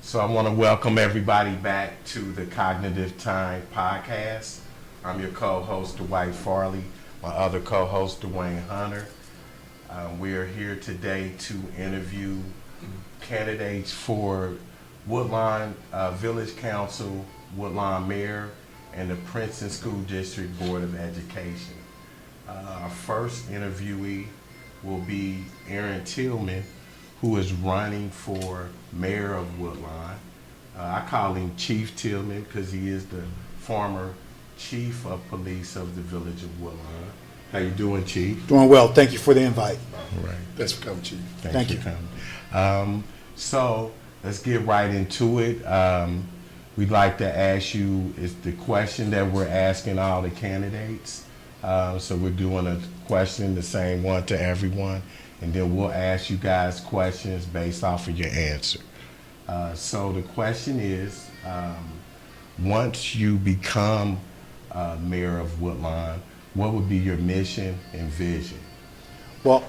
So I want to welcome everybody back to the Cognitive Time podcast. I'm your co-host, Dwight Farley. My other co-host, Dwayne Hunter. We are here today to interview candidates for Woodlawn Village Council, Woodlawn Mayor, and the Princeton School District Board of Education. Our first interviewee will be Arron Tillman, who is running for mayor of Woodlawn. I call him Chief Tillman because he is the former chief of police of the village of Woodlawn. How you doing, Chief? Doing well. Thank you for the invite. All right. Thanks for coming, Chief. Thank you. For coming. So let's get right into it. We'd like to ask you, is the question that we're asking all the candidates. So we're doing a question, the same one to everyone, and then we'll ask you guys questions based off of your answer. So the question is, once you become mayor of Woodlawn, what would be your mission and vision? Well,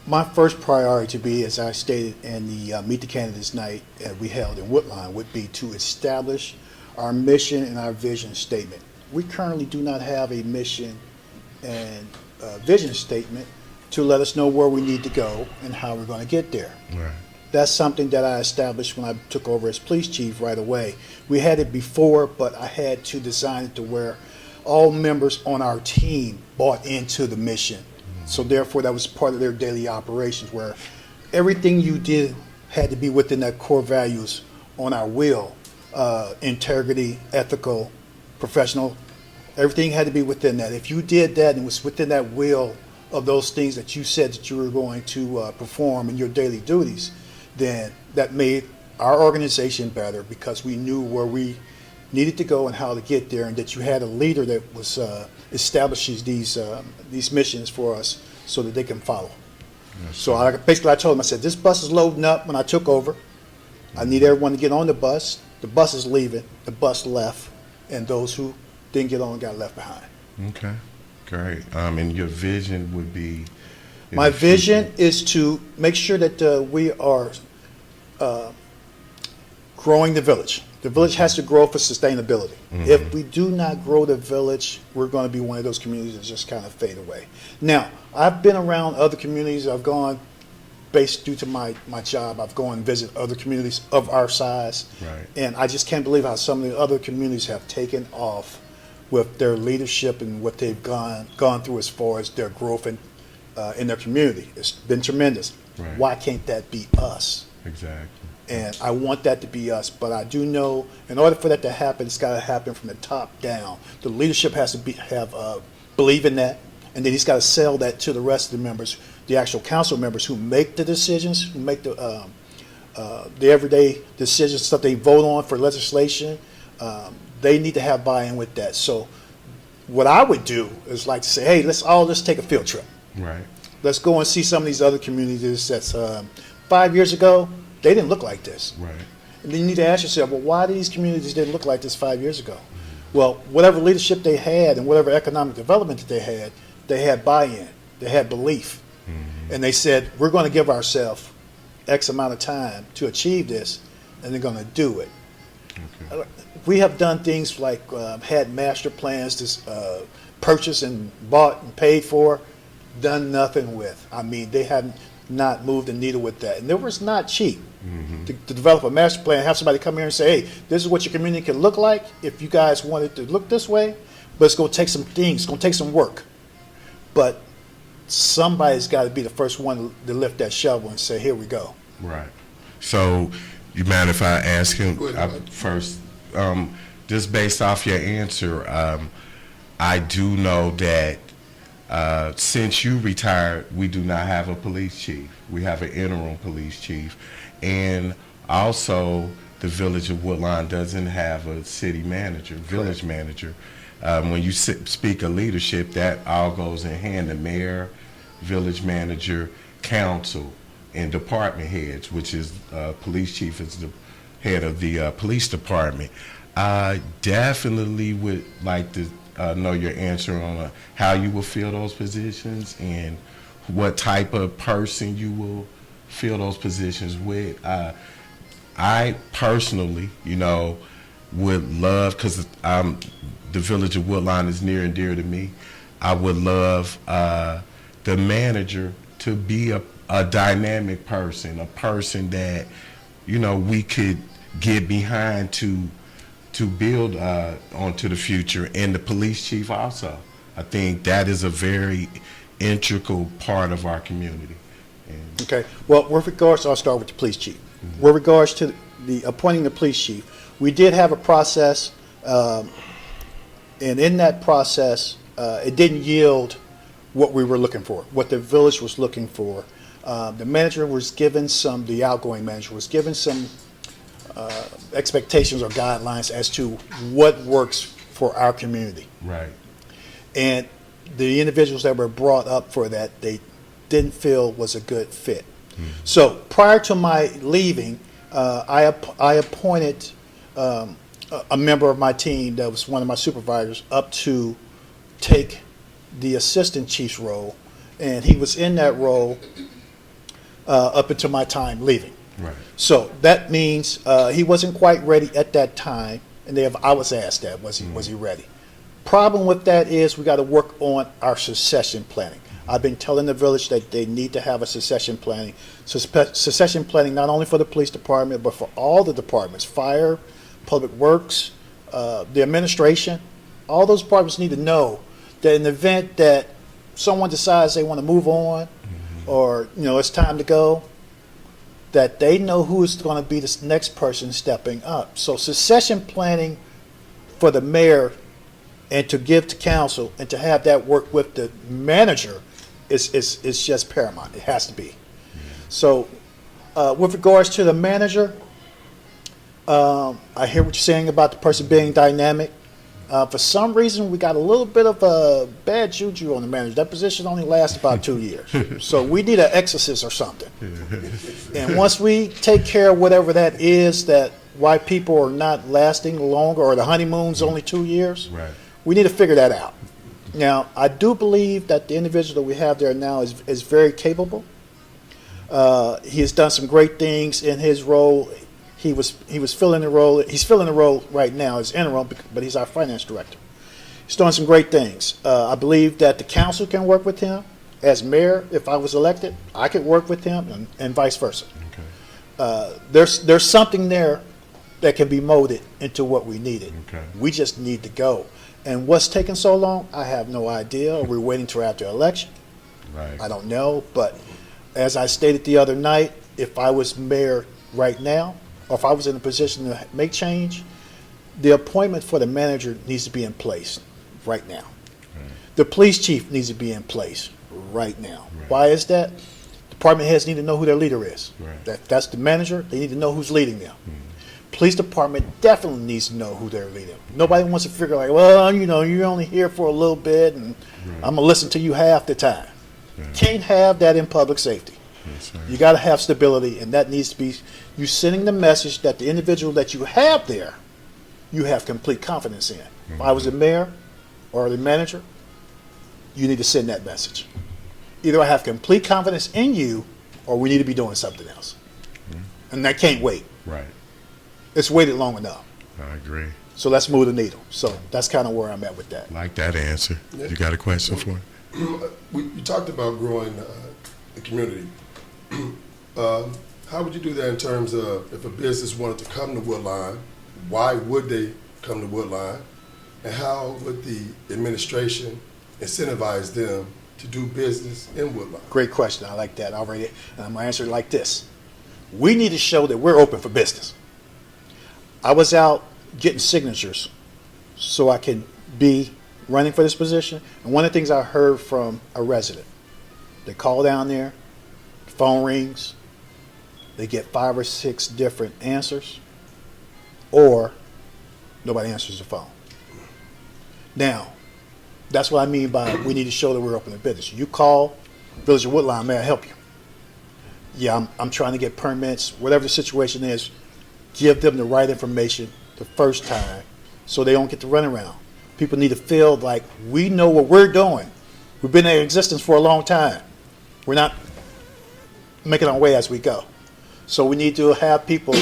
my first priority to be, as I stated in the Meet the Candidates night that we held in Woodlawn, would be to establish our mission and our vision statement. We currently do not have a mission and vision statement to let us know where we need to go and how we're going to get there. Right. That's something that I established when I took over as police chief right away. We had it before, but I had to design it to where all members on our team bought into the mission. So therefore, that was part of their daily operations, where everything you did had to be within that core values on our will, integrity, ethical, professional. Everything had to be within that. If you did that and was within that will of those things that you said that you were going to perform in your daily duties, then that made our organization better because we knew where we needed to go and how to get there, and that you had a leader that was establishes these missions for us so that they can follow. Yes, so I told them, I said, this bus is loading up when I took over. I need everyone to get on the bus. The bus is leaving. The bus left, and those who didn't get on got left behind. Okay, great. And your vision would be? My vision is to make sure that we are growing the village. The village has to grow for sustainability. Mm-hmm. If we do not grow the village, we're going to be one of those communities that just kind of fade away. Now, I've been around other communities. I've gone, based due to my job, I've gone and visit other communities of our size. Right. And I just can't believe how some of the other communities have taken off with their leadership and what they've gone through as far as their growth in their community. It's been tremendous. Right. Why can't that be us? Exactly. And I want that to be us, but I do know in order for that to happen, it's got to happen from the top down. The leadership has to believe in that, and then he's got to sell that to the rest of the members, the actual council members who make the decisions, who make the everyday decisions, stuff they vote on for legislation. They need to have buy-in with that. So what I would do is like to say, hey, let's take a field trip. Right. Let's go and see some of these other communities that's 5 years ago, they didn't look like this. Right. And then you need to ask yourself, well, why these communities didn't look like this 5 years ago? Mm-hmm. Well, whatever leadership they had and whatever economic development that they had buy-in, they had belief. Mm-hmm. And they said, we're going to give ourselves X amount of time to achieve this, and they're going to do it. Okay. We have done things like had master plans to purchase and bought and paid for, done nothing with. I mean, they haven't not moved the needle with that. And it was not cheap. Mm-hmm. to develop a master plan, have somebody come here and say, hey, this is what your community can look like if you guys want it to look this way, but it's going to take some things, it's going to take some work. But somebody's got to be the first one to lift that shovel and say, here we go. Right. So, you mind if I ask him first? Just based off your answer, I do know that since you retired, we do not have a police chief. We have an interim police chief. And also, the village of Woodlawn doesn't have a city manager, village manager. When you speak of leadership, that all goes in hand. The mayor, village manager, council, and department heads, which is police chief is the head of the police department. I definitely would like to know your answer on how you will fill those positions and what type of person you will fill those positions with. I personally, would love, because the village of Woodline is near and dear to me. I would love the manager to be a dynamic person, a person that we could get behind to build onto the future, and the police chief also. I think that is a very integral part of our community. And Okay. Well, with regards, I'll start with the police chief. With regards to the appointing the police chief, we did have a process, and in that process, it didn't yield what we were looking for, what the village was looking for. The manager was given the outgoing manager was given some expectations or guidelines as to what works for our community. right, And the individuals that were brought up for that, they didn't feel was a good fit. So prior to my leaving, I appointed a member of my team that was one of my supervisors up to take the assistant chief's role, and he was in that role up until my time leaving. right, So that means he wasn't quite ready at that time, and I was asked that, was he ready? Problem with that is we got to work on our succession planning. I've been telling the village that they need to have a succession planning. Succession planning not only for the police department, but for all the departments, fire, public works, the administration. All those departments need to know that in the event that someone decides they want to move on, or it's time to go, that they know who is going to be the next person stepping up. So succession planning for the mayor, and to give to council, and to have that work with the manager is just paramount. It has to be. So with regards to the manager, I hear what you're saying about the person being dynamic. For some reason, we got a little bit of a bad juju on the manager. That position only lasts about 2 years. So we need an exorcist or something. And once we take care of whatever that is, that why people are not lasting longer, or the honeymoon's only 2 years, right. we need to figure that out. Now, I do believe that the individual that we have there now is very capable. He has done some great things in his role. He was filling the role. He's filling the role right now as interim, but he's our finance director. He's doing some great things. I believe that the council can work with him. As mayor, if I was elected, I could work with him, and vice versa. Okay. There's something there that can be molded into what we needed. Okay. We just need to go. And what's taking so long, I have no idea. We're waiting till after election. Right. I don't know. But as I stated the other night, if I was mayor right now, or if I was in a position to make change, the appointment for the manager needs to be in place right now. Right. The police chief needs to be in place right now. Right. Why is that? Department heads need to know who their leader is. Right. That's the manager. They need to know who's leading them. Police department definitely needs to know who they're leading. Nobody wants to figure like, well, you're only here for a little bit, and I'm gonna listen to you half the time. Right. Can't have that in public safety. Yes, sir. You got to have stability, and that needs to be you sending the message that the individual that you have there, you have complete confidence in. If I was the mayor or the manager, you need to send that message. Either I have complete confidence in you, or we need to be doing something else. And that can't wait. Right. It's waited long enough. I agree. So let's move the needle. So that's kind of where I'm at with that. Like that answer. Yeah. You got a question for me? You talked about growing the community. How would you do that in terms of if a business wanted to come to Woodline, why would they come to Woodline? And how would the administration incentivize them to do business in Woodline? Great question. I like that already. And I'm going to answer it like this. We need to show that we're open for business. I was out getting signatures so I can be running for this position. And one of the things I heard from a resident, they call down there, phone rings, they get 5 or 6 different answers, or nobody answers the phone. Now, that's what I mean by we need to show that we're open to business. You call Village of Woodline, may I help you? Yeah, I'm trying to get permits, whatever the situation is, give them the right information the first time so they don't get to run around. People need to feel like we know what we're doing. We've been in existence for a long time. We're not making our way as we go. So we need to have people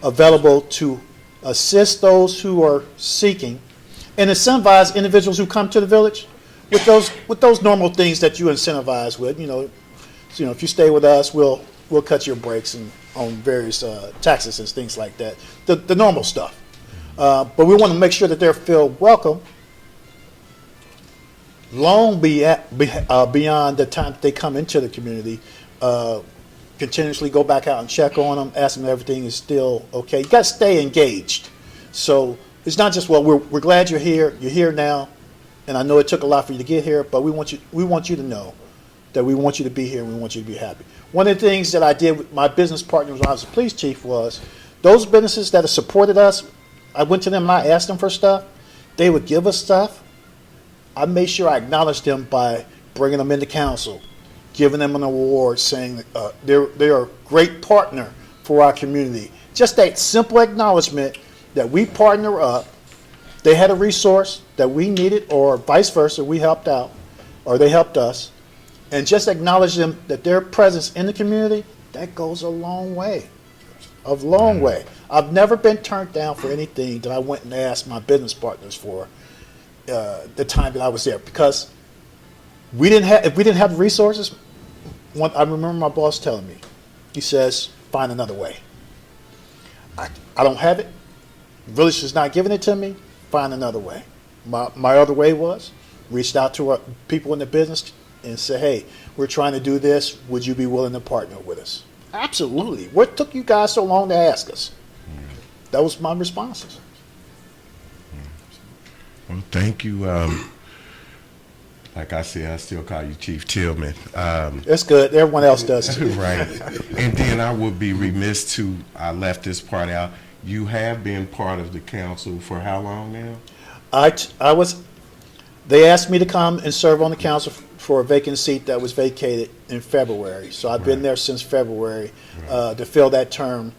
available to assist those who are seeking and incentivize individuals who come to the village with those normal things that you incentivize with. So, if you stay with us, we'll cut your breaks on various taxes and things like that. The normal stuff. But we want to make sure that they're feel welcome long beyond the time that they come into the community. Continuously go back out and check on them, ask them if everything is still okay. You got to stay engaged. So it's not just, well, we're glad you're here now, and I know it took a lot for you to get here, but we want you to know that we want you to be here and we want you to be happy. One of the things that I did with my business partners when I was a police chief was those businesses that have supported us, I went to them and I asked them for stuff. They would give us stuff. I made sure I acknowledged them by bringing them into council, giving them an award, saying they're a great partner for our community. Just that simple acknowledgement that we partner up. They had a resource that we needed, or vice versa, we helped out, or they helped us, and just acknowledge them that their presence in the community, that goes a long way. A long way. I've never been turned down for anything that I went and asked my business partners for the time that I was there, because if we didn't have the resources. I remember my boss telling me, he says, find another way. I don't have it. The village is not giving it to me. Find another way. My other way was reached out to our people in the business and said, hey, we're trying to do this. Would you be willing to partner with us? Absolutely. What took you guys so long to ask us? That was my responses. Well, thank you. Like I said, I still call you Chief Tillman. That's good. Everyone else does too. Right. And then I would be remiss I left this part out. You have been part of the council for how long now? They asked me to come and serve on the council for a vacant seat that was vacated in February. So I've been there since February to fill that term.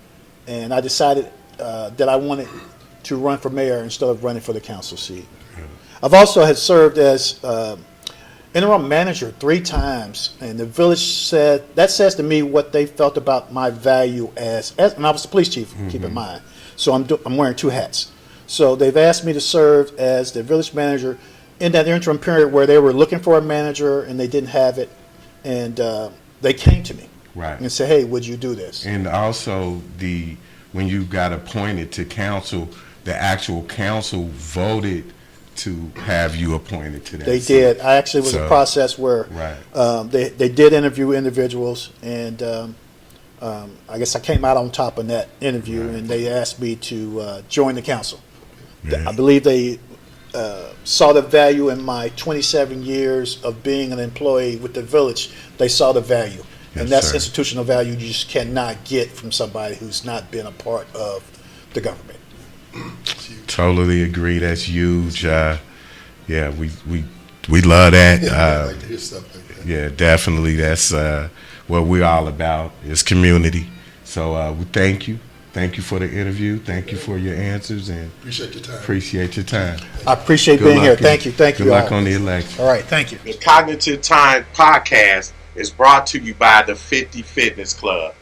And I decided that I wanted to run for mayor instead of running for the council seat. I've also had served as interim manager 3 times, and the village says to me what they felt about my value as and I was the police chief, keep in mind. So I'm wearing 2 hats. So they've asked me to serve as the village manager in that interim period where they were looking for a manager and they didn't have it, and they came to me and said, hey, would you do this? And also when you got appointed to council, the actual council voted to have you appointed to that. They did. I actually was a process where they did interview individuals, and I guess I came out on top in that interview, and they asked me to join the council. I believe they saw the value in my 27 years of being an employee with the village. They saw the value, and that's institutional value you just cannot get from somebody who's not been a part of the government. Totally agree. That's huge. Yeah, we love that. I like to hear stuff like that. Yeah, definitely. That's what we're all about, is community. So we thank you. Thank you for the interview. Thank you for your answers, and Appreciate your time. Appreciate your time. I appreciate being here. Thank you. Thank you. Good luck on the election. All right. Thank you. The Cognitive Time podcast is brought to you by the 50 Fitness Club.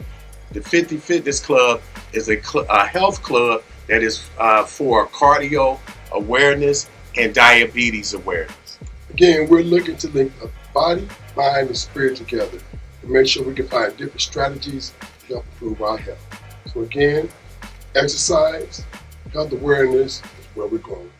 The 50 Fitness Club is a health club that is for cardio awareness and diabetes awareness. Again, we're looking to link the body, mind, and spirit together to make sure we can find different strategies to help improve our health. So again, exercise, health awareness is where we're going.